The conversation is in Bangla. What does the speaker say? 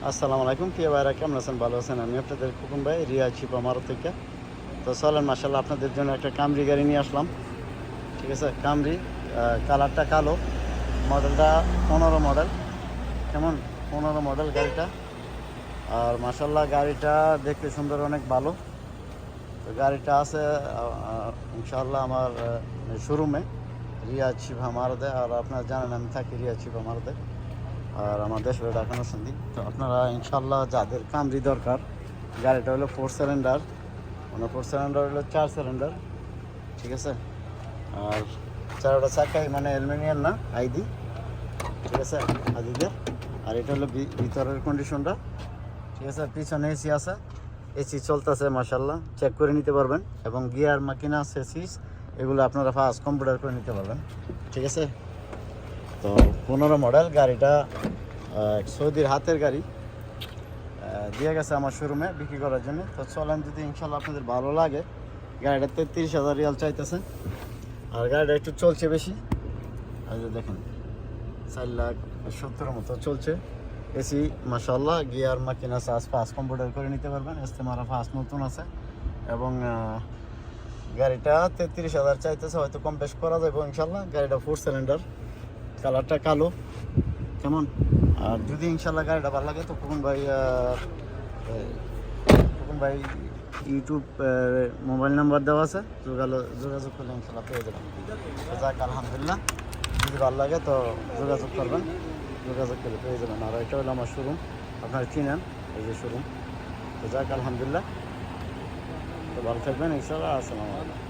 আসসালামু আলাইকুম প্রিয় ভাইরা, কেমন আছেন? ভালো আছেন? আমি আপনাদের খোকন ভাই, রিয়া শিপা মারো থেকে। তো চলেন, মাশাআল্লাহ আপনাদের জন্য একটা কামরি গাড়ি নিয়ে আসলাম। ঠিক আছে, কামরি, কালারটা কালো, মডেলটা 15 মডেল। কেমন? 15 মডেল গাড়িটা। আর মাশাআল্লাহ গাড়িটা দেখতে সুন্দর, অনেক ভালো। তো গাড়িটা আছে ইনশাআল্লাহ আমার শোরুমে, রিয়া শিপা মারোদে। আর আপনারা জানেন আমি থাকি রিয়া শিপা মারোদে, আর আমার দেশ হলো ঢাকা নরসিংদী। তো আপনারা ইনশাল্লাহ যাদের কামরি দরকার, গাড়িটা হলো 4 সিলিন্ডার, মানে 4 সিলিন্ডার হলো 4 সিলিন্ডার। ঠিক আছে, আর চারটা চাকাই মানে অ্যালুমিনিয়াম না, আইডি। ঠিক আছে, আদিদের। আর এটা হলো ভিতরের কন্ডিশনটা। ঠিক আছে, পিছনে এসি আছে, এসি চলতেছে মাশাল্লাহ, চেক করে নিতে পারবেন। এবং গিয়ার মাকিনা আছে, সিস, এগুলো আপনারা ফার্স্ট কম্পিউটার করে নিতে পারবেন। ঠিক আছে, তো 15 মডেল গাড়িটা সৌদির হাতের গাড়ি, দিয়ে গেছে আমার শোরুমে বিক্রি করার জন্য। তো চলেন, যদি ইনশাল্লাহ আপনাদের ভালো লাগে। গাড়িটা 33,000 রিয়াল চাইতেছে, আর গাড়িটা একটু চলছে বেশি। আর যে দেখেন 4,70,000 মতো চলছে। এসি মাশাল্লাহ, গিয়ার মাকিনা সাজ ফাস্ট কম্পিউটার করে নিতে পারবেন, এস্তেমারা ফাস্ট নতুন আছে। এবং গাড়িটা 33,000 চাইতেছে, হয়তো কম বেশ করা যাবে ইনশাল্লাহ। গাড়িটা 4 সিলিন্ডার, কালারটা কালো। কেমন? আর যদি ইনশাল্লাহ গাড়িটা ভালো লাগে তো খোকন ভাই ইউটিউব মোবাইল নাম্বার দেওয়া আছে, যোগাযোগ করলে ইনশাল্লাহ পেয়ে যাবেন। যাক আলহামদুলিল্লাহ, যদি ভালো লাগে তো যোগাযোগ করবেন, যোগাযোগ করে পেয়ে যাবেন। আর এটা হলো আমার শোরুম, আপনারা চিনেন, এই যে শোরুম। তো যাক আলহামদুলিল্লাহ, তো ভালো থাকবেন ইনশাল্লাহ। আসসালামু আলাইকুম।